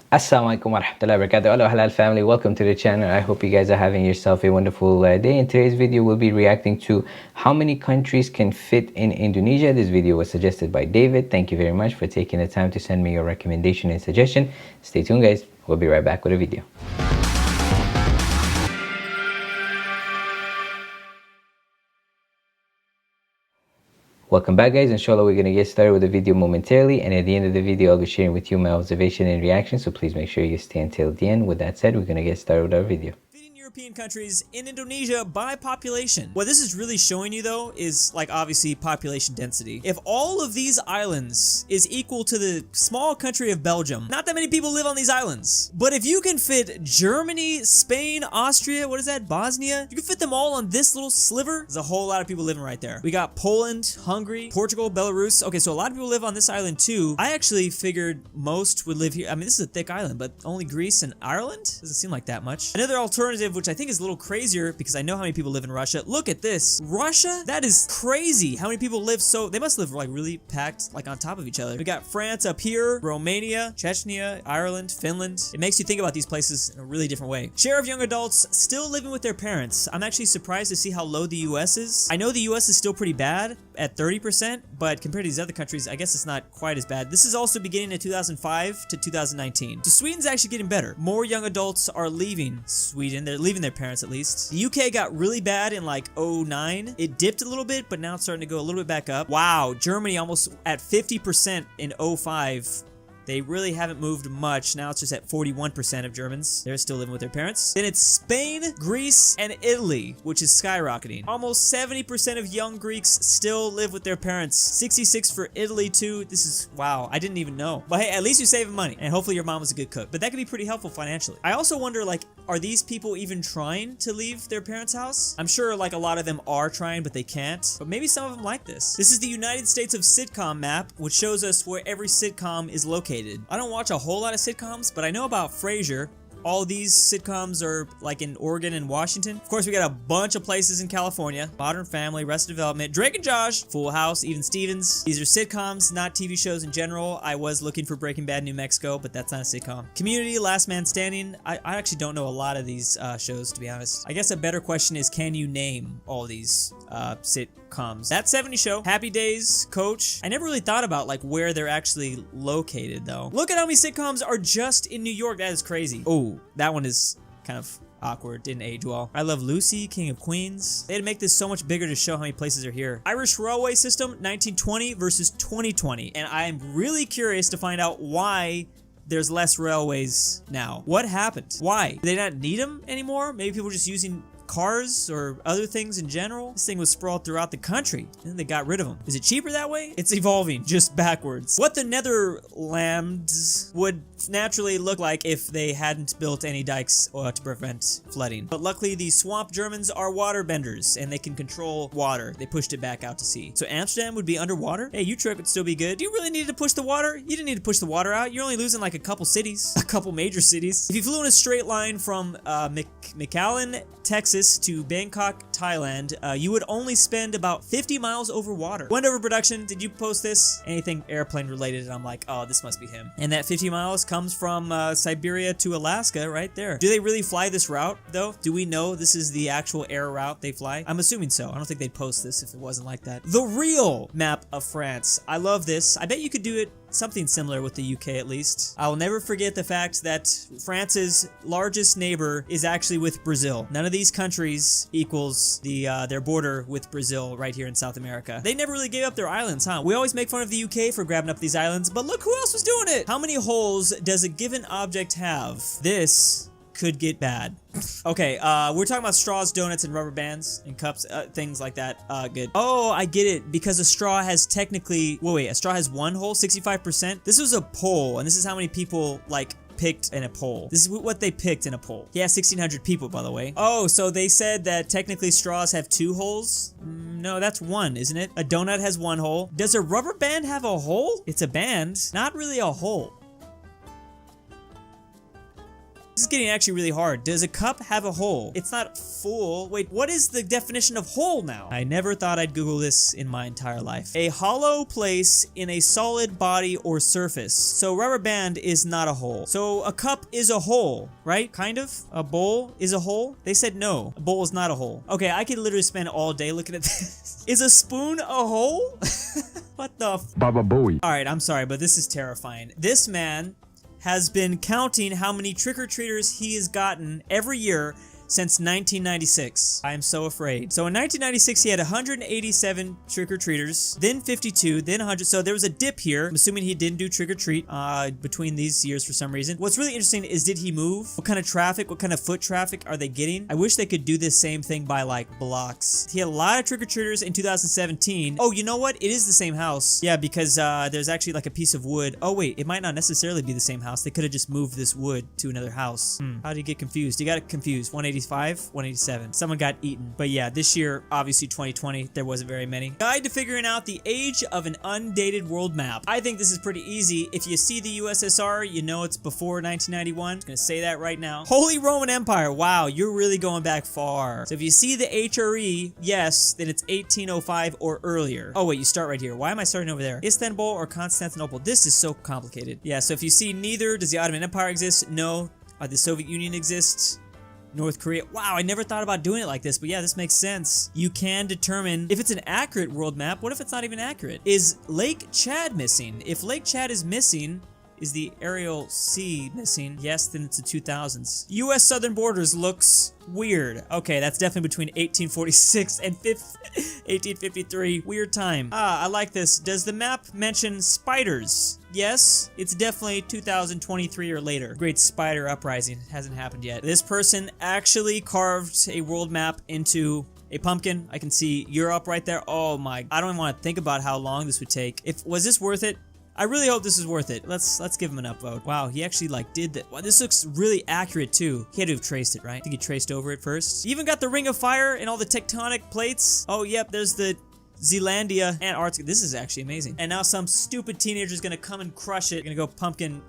Assalamualaikum warahmatullahi wabarakatuh. Hello Halal family, welcome to the channel. I hope you guys are having yourself a wonderful day. In today's video, we'll be reacting to how many countries can fit in Indonesia. This video was suggested by David. Thank you very much for taking the time to send me your recommendation and suggestion. Stay tuned guys, we'll be right back with a video. Welcome back guys, inshallah we're going to get started with the video momentarily, and at the end of the video I'll be sharing with you my observation and reaction, so please make sure you stay until the end. With that said, we're going to get started with our video. European countries in Indonesia by population. What this is really showing you though is like obviously population density. If all of these islands is equal to the small country of Belgium, not that many people live on these islands. But if you can fit Germany, Spain, Austria, what is that, Bosnia? You can fit them all on this little sliver. There's a whole lot of people living right there. We got Poland, Hungary, Portugal, Belarus. Okay, so a lot of people live on this island too. I actually figured most would live here. I mean, this is a thick island, but only Greece and Ireland? Doesn't seem like that much. Another alternative, which I think is a little crazier because I know how many people live in Russia. Look at this. Russia? That is crazy. How many people live so... They must live like really packed like on top of each other. We got France up here, Romania, Chechnya, Ireland, Finland. It makes you think about these places in a really different way. Share of young adults still living with their parents. I'm actually surprised to see how low the US is. I know the US is still pretty bad at 30%, but compared to these other countries, I guess it's not quite as bad. This is also beginning in 2005 to 2019. So Sweden's actually getting better. More young adults are leaving Sweden. They're leaving their parents at least. The UK got really bad in like 09. It dipped a little bit, but now it's starting to go a little bit back up. Wow, Germany almost at 50% in 05. They really haven't moved much. Now it's just at 41% of Germans. They're still living with their parents. Then it's Spain, Greece, and Italy, which is skyrocketing. Almost 70% of young Greeks still live with their parents. 66 for Italy too. This is, wow, I didn't even know. But hey, at least you're saving money. And hopefully your mom was a good cook. But that could be pretty helpful financially. I also wonder, like, are these people even trying to leave their parents' house? I'm sure like a lot of them are trying, but they can't. But maybe some of them like this. This is the United States of Sitcom Map, which shows us where every sitcom is located. I don't watch a whole lot of sitcoms, but I know about Frasier. All these sitcoms are like in Oregon and Washington. Of course, we got a bunch of places in California. Modern Family, Arrested Development, Drake and Josh, Full House, Even Stevens. These are sitcoms, not TV shows in general. I was looking for Breaking Bad New Mexico, but that's not a sitcom. Community, Last Man Standing. I actually don't know a lot of these shows, to be honest. I guess a better question is, can you name all these sitcoms? That 70 Show, Happy Days, Coach. I never really thought about like where they're actually located though. Look at how many sitcoms are just in New York. That is crazy. Oh, that one is kind of awkward, didn't age well. I Love Lucy, King of Queens. They had to make this so much bigger to show how many places are here. Irish railway system, 1920 versus 2020. And I'm really curious to find out why there's less railways now. What happened? Why? Do they not need them anymore? Maybe people are just using cars or other things in general. This thing was sprawled throughout the country and then they got rid of them. Is it cheaper that way? It's evolving just backwards. What the Netherlands would naturally look like if they hadn't built any dikes to prevent flooding. But luckily these swamp Germans are water benders and they can control water. They pushed it back out to sea. So Amsterdam would be underwater? Hey, Utrecht would still be good. Do you really need to push the water? You didn't need to push the water out. You're only losing like a couple cities, a couple major cities. If you flew in a straight line from McAllen, Texas to Bangkok, Thailand, you would only spend about 50 miles over water. One overproduction, did you post this? Anything airplane related, and I'm like, oh, this must be him. And that 50 miles comes from Siberia to Alaska right there. Do they really fly this route though? Do we know this is the actual air route they fly? I'm assuming so. I don't think they'd post this if it wasn't like that. The real map of France. I love this. I bet you could do it something similar with the UK at least. I will never forget the fact that France's largest neighbor is actually with Brazil. None of these countries equals their border with Brazil right here in South America. They never really gave up their islands, huh? We always make fun of the UK for grabbing up these islands, but look who else was doing it! How many holes does a given object have? This could get bad. Okay, we're talking about straws, donuts, and rubber bands, and cups, things like that. Good. Oh, I get it, because a straw has technically... Wait, a straw has one hole, 65%? This was a poll, and this is how many people, like, picked in a poll. This is what they picked in a poll. Yeah, 1,600 people, by the way. Oh, so they said that technically straws have two holes? No, that's one, isn't it? A donut has one hole. Does a rubber band have a hole? It's a band, not really a hole. This is getting actually really hard. Does a cup have a hole? It's not full. Wait, what is the definition of hole now? I never thought I'd Google this in my entire life. A hollow place in a solid body or surface. So rubber band is not a hole. So a cup is a hole, right? Kind of. A bowl is a hole. They said no. A bowl is not a hole. Okay, I could literally spend all day looking at this. Is a spoon a hole? What the Baba Booey. Alright, I'm sorry, but this is terrifying. This man has been counting how many trick-or-treaters he has gotten every year since 1996. I am so afraid. So in 1996, he had 187 trick-or-treaters, then 52, then 100. So there was a dip here. I'm assuming he didn't do trick-or-treat between these years for some reason. What's really interesting is, did he move? What kind of traffic, what kind of foot traffic are they getting? I wish they could do this same thing by like blocks. He had a lot of trick-or-treaters in 2017. Oh, you know what? It is the same house. Yeah, because there's actually like a piece of wood. Oh wait, it might not necessarily be the same house. They could have just moved this wood to another house. How did he get confused? He got confused. 185, 187. Someone got eaten. But yeah, this year, obviously 2020, there wasn't very many. Guide to figuring out the age of an undated world map. I think this is pretty easy. If you see the USSR, you know it's before 1991. I'm gonna say that right now. Holy Roman Empire. Wow, you're really going back far. So if you see the HRE, yes, then it's 1805 or earlier. Oh wait, you start right here. Why am I starting over there? Istanbul or Constantinople? This is so complicated. Yeah, so if you see neither, does the Ottoman Empire exist? No. The Soviet Union exists? North Korea. Wow, I never thought about doing it like this, but yeah, this makes sense. You can determine if it's an accurate world map. What if it's not even accurate? Is Lake Chad missing? If Lake Chad is missing, is the Aerial Sea missing? Yes, then it's the 2000s. U.S. southern borders looks weird. Okay, that's definitely between 1846 and 1853. Weird time. I like this. Does the map mention spiders? Yes, it's definitely 2023 or later. Great spider uprising. It hasn't happened yet. This person actually carved a world map into a pumpkin. I can see Europe right there. Oh my, I don't even want to think about how long this would take. Was this worth it? I really hope this is worth it. Let's give him an upvote. Wow, he actually like did that. Wow, this looks really accurate too. He had to have traced it, right? I think he traced over it first. He even got the Ring of Fire and all the tectonic plates. Oh, yep, there's the Zealandia, Antarctica. This is actually amazing. And now some stupid teenager's gonna come and crush it. Gonna go pumpkin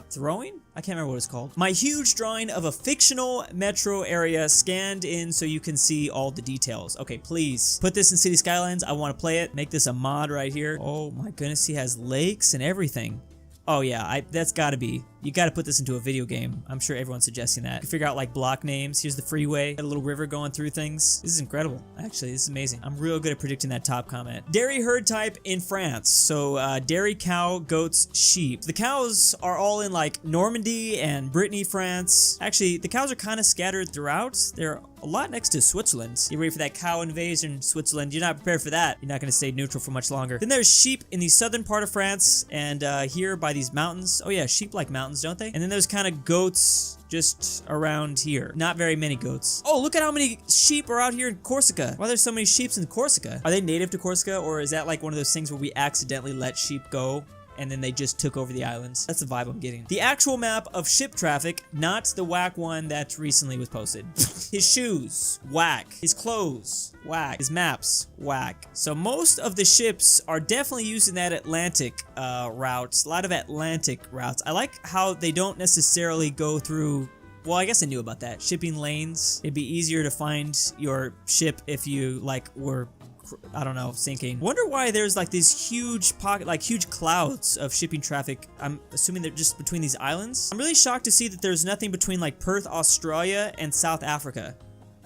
throwing? I can't remember what it's called. My huge drawing of a fictional metro area scanned in so you can see all the details. Okay, please put this in City Skylines. I want to play it. Make this a mod right here. Oh my goodness, he has lakes and everything. Oh yeah, that's gotta be. You gotta put this into a video game. I'm sure everyone's suggesting that. You can figure out like block names. Here's the freeway. Got a little river going through things. This is incredible. Actually, this is amazing. I'm real good at predicting that top comment. Dairy herd type in France. So dairy, cow, goats, sheep. The cows are all in like Normandy and Brittany, France. Actually, the cows are kind of scattered throughout. They're a lot next to Switzerland. You ready for that cow invasion, Switzerland? You're not prepared for that. You're not going to stay neutral for much longer. Then there's sheep in the southern part of France and here by these mountains. Oh yeah, sheep like mountains, don't they? And then there's kind of goats just around here. Not very many goats. Oh, look at how many sheep are out here in Corsica. Why are there so many sheep in Corsica? Are they native to Corsica, or is that like one of those things where we accidentally let sheep go and then they just took over the islands? That's the vibe I'm getting. The actual map of ship traffic, not the whack one that recently was posted. His shoes, whack. His clothes, whack. His maps, whack. So most of the ships are definitely using that Atlantic routes. A lot of Atlantic routes. I like how they don't necessarily go through. Well, I guess I knew about that. Shipping lanes. It'd be easier to find your ship if you like were, I don't know, sinking. Wonder why there's like these huge huge clouds of shipping traffic. I'm assuming they're just between these islands. I'm really shocked to see that there's nothing between like Perth, Australia and South Africa.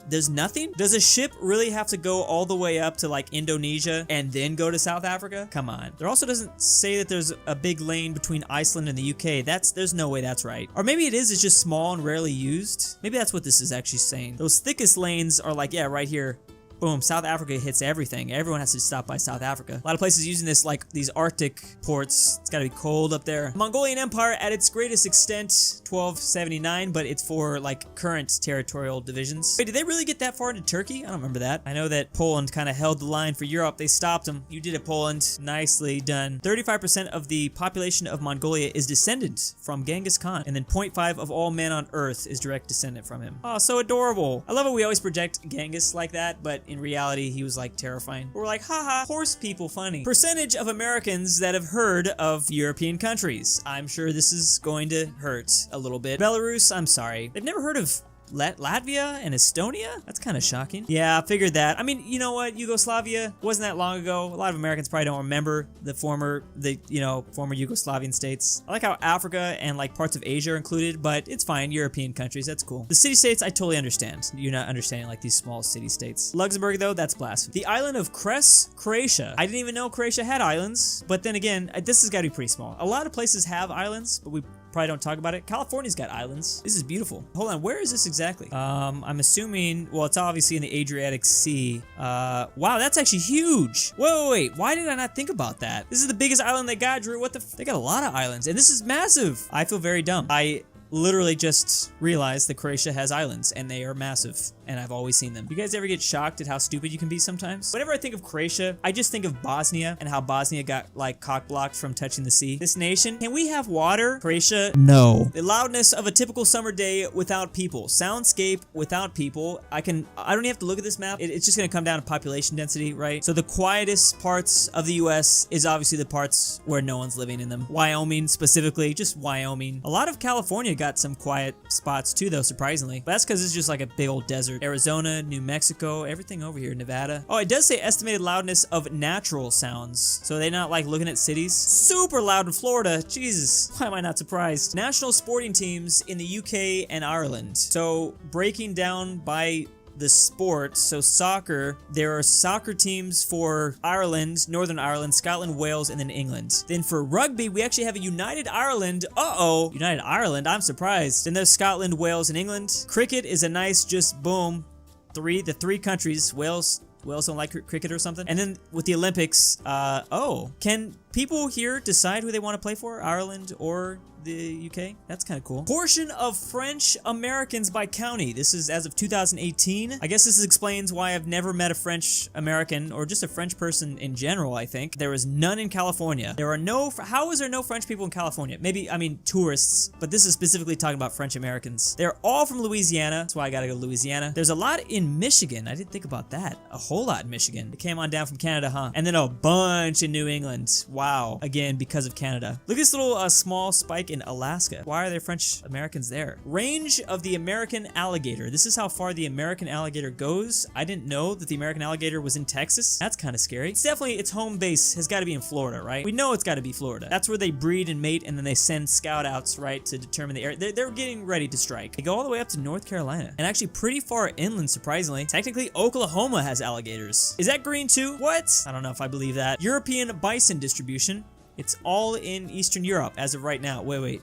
There's nothing? Does a ship really have to go all the way up to like Indonesia and then go to South Africa? Come on. There also doesn't say that there's a big lane between Iceland and the UK. There's no way that's right. Or maybe it is, it's just small and rarely used. Maybe that's what this is actually saying. Those thickest lanes are like, yeah, right here. Boom, South Africa hits everything. Everyone has to stop by South Africa. A lot of places using this, like these Arctic ports. It's gotta be cold up there. Mongolian Empire at its greatest extent, 1279, but it's for like current territorial divisions. Wait, did they really get that far into Turkey? I don't remember that. I know that Poland kind of held the line for Europe. They stopped them. You did it, Poland. Nicely done. 35% of the population of Mongolia is descendant from Genghis Khan, and then 0.5 of all men on Earth is direct descendant from him. Oh, so adorable. I love how we always project Genghis like that, but in reality, he was like terrifying. We're like, haha, horse people funny. Percentage of Americans that have heard of European countries. I'm sure this is going to hurt a little bit. Belarus, I'm sorry. They've never heard of Latvia and Estonia? That's kind of shocking. Yeah, I figured that. I mean, you know what? Yugoslavia wasn't that long ago. A lot of Americans probably don't remember the former Yugoslavian states. I like how Africa and like parts of Asia are included, but it's fine. European countries, that's cool. The city-states, I totally understand. You're not understanding like these small city-states. Luxembourg, though, that's blasphemy. The island of Kres, Croatia. I didn't even know Croatia had islands, but then again, this has got to be pretty small. A lot of places have islands, but we probably don't talk about it. California's got islands. This is beautiful. Hold on, where is this exactly? I'm assuming, well, it's obviously in the Adriatic Sea. Wow, that's actually huge. Wait, why did I not think about that? This is the biggest island they got, Drew. What the they got a lot of islands, and this is massive. I feel very dumb. I literally just realized that Croatia has islands, and they are massive, and I've always seen them. You guys ever get shocked at how stupid you can be sometimes? Whenever I think of Croatia, I just think of Bosnia and how Bosnia got like cock-blocked from touching the sea. This nation, can we have water? Croatia, no. The loudness of a typical summer day without people. Soundscape without people. I don't even have to look at this map. It's just gonna come down to population density, right? So the quietest parts of the US is obviously the parts where no one's living in them. Wyoming specifically, just Wyoming. A lot of California got some quiet spots too, though, surprisingly. But that's because it's just like a big old desert. Arizona, New Mexico, everything over here, Nevada. Oh, it does say estimated loudness of natural sounds. So they're not like looking at cities. Super loud in Florida. Jesus, why am I not surprised? National sporting teams in the UK and Ireland. So breaking down by the sport, so soccer, there are soccer teams for Ireland, Northern Ireland, Scotland, Wales, and then England. Then for rugby, we actually have a United Ireland. United Ireland, I'm surprised. Then there's Scotland, Wales, and England. Cricket is a nice just boom. The three countries, Wales don't like cricket or something. And then with the Olympics, can people here decide who they want to play for? Ireland or the UK? That's kind of cool. Portion of French Americans by county. This is as of 2018. I guess this explains why I've never met a French American or just a French person in general, I think. There is none in California. How is there no French people in California? Maybe, I mean, tourists, but this is specifically talking about French Americans. They're all from Louisiana. That's why I gotta go to Louisiana. There's a lot in Michigan. I didn't think about that. A whole lot in Michigan. It came on down from Canada, huh? And then a bunch in New England. Wow. Again, because of Canada. Look at this little small spike in Alaska. Why are there French Americans there? Range of the American alligator. This is how far the American alligator goes. I didn't know that the American alligator was in Texas. That's kind of scary. It's definitely, its home base has got to be in Florida, right? We know it's got to be Florida. That's where they breed and mate, and then they send scout outs, right, to determine the area. They're getting ready to strike. They go all the way up to North Carolina, and actually pretty far inland, surprisingly. Technically, Oklahoma has alligators. Is that green too? What? I don't know if I believe that. European bison distribution. It's all in Eastern Europe as of right now. Wait.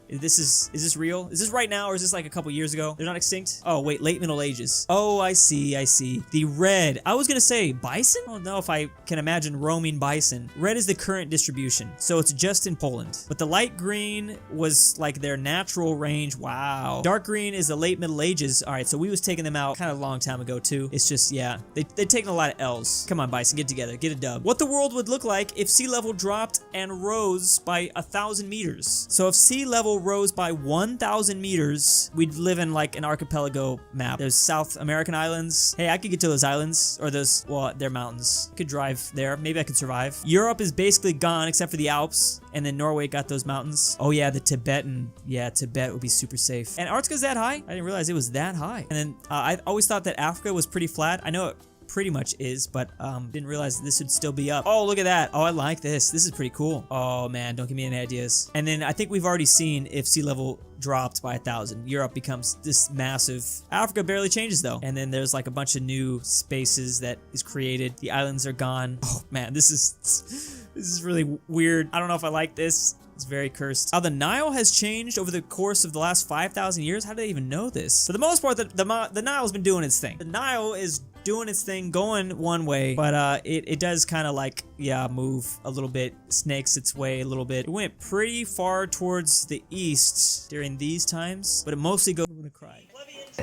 Is this real? Is this right now, or is this like a couple years ago? They're not extinct? Oh, wait, late Middle Ages. Oh, I see. The red. I was gonna say bison? I don't know if I can imagine roaming bison. Red is the current distribution, so it's just in Poland. But the light green was like their natural range. Wow. Dark green is the late Middle Ages. All right, so we was taking them out kind of a long time ago too. It's just, yeah, they've taken a lot of L's. Come on, bison, get together, get a dub. What the world would look like if sea level dropped and rose by 1,000 meters. So if sea level rose by 1,000 meters, we'd live in like an archipelago map. There's South American islands. Hey, I could get to those islands, or those, well, they're mountains. I could drive there. Maybe I could survive. Europe is basically gone except for the Alps, and then Norway got those mountains. Oh yeah, the Tibetan. Yeah, Tibet would be super safe. Antarctica's that high? I didn't realize it was that high. And then I always thought that Africa was pretty flat. I know it pretty much is, but didn't realize this would still be up. Oh, look at that. Oh, I like this. This is pretty cool. Oh man, don't give me any ideas. And then I think we've already seen if sea level dropped by 1,000, Europe becomes this massive. Africa barely changes though. And then there's like a bunch of new spaces that is created. The islands are gone. Oh man, this is really weird. I don't know if I like this. It's very cursed. How the Nile has changed over the course of the last 5,000 years. How do they even know this? For the most part, the Nile's been doing its thing. The Nile is doing its thing, going one way, but it does kind of like, yeah, move a little bit, snakes its way a little bit. It went pretty far towards the east during these times, but it mostly goes. I'm gonna cry.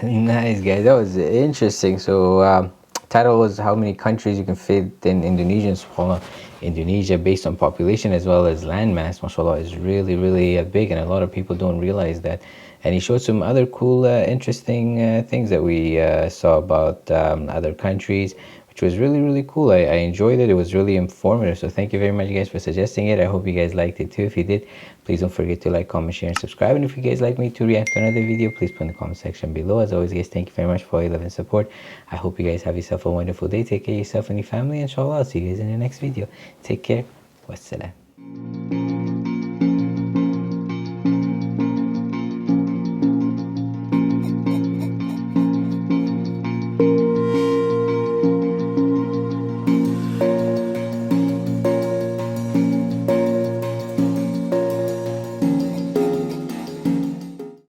Nice, guys. That was interesting. So title was how many countries you can fit in Indonesia. And subhanAllah, Indonesia, based on population as well as landmass, mashallah, is really, really big, and a lot of people don't realize that. And he showed some other cool, interesting things that we saw about other countries, which was really, really cool. I enjoyed it. It was really informative. So thank you very much, guys, for suggesting it. I hope you guys liked it too. If you did, please don't forget to like, comment, share, and subscribe. And if you guys like me to react to another video, please put in the comment section below. As always, guys, thank you very much for all your love and support. I hope you guys have yourself a wonderful day. Take care of yourself and your family. Inshallah, I'll see you guys in the next video. Take care. Wassalam.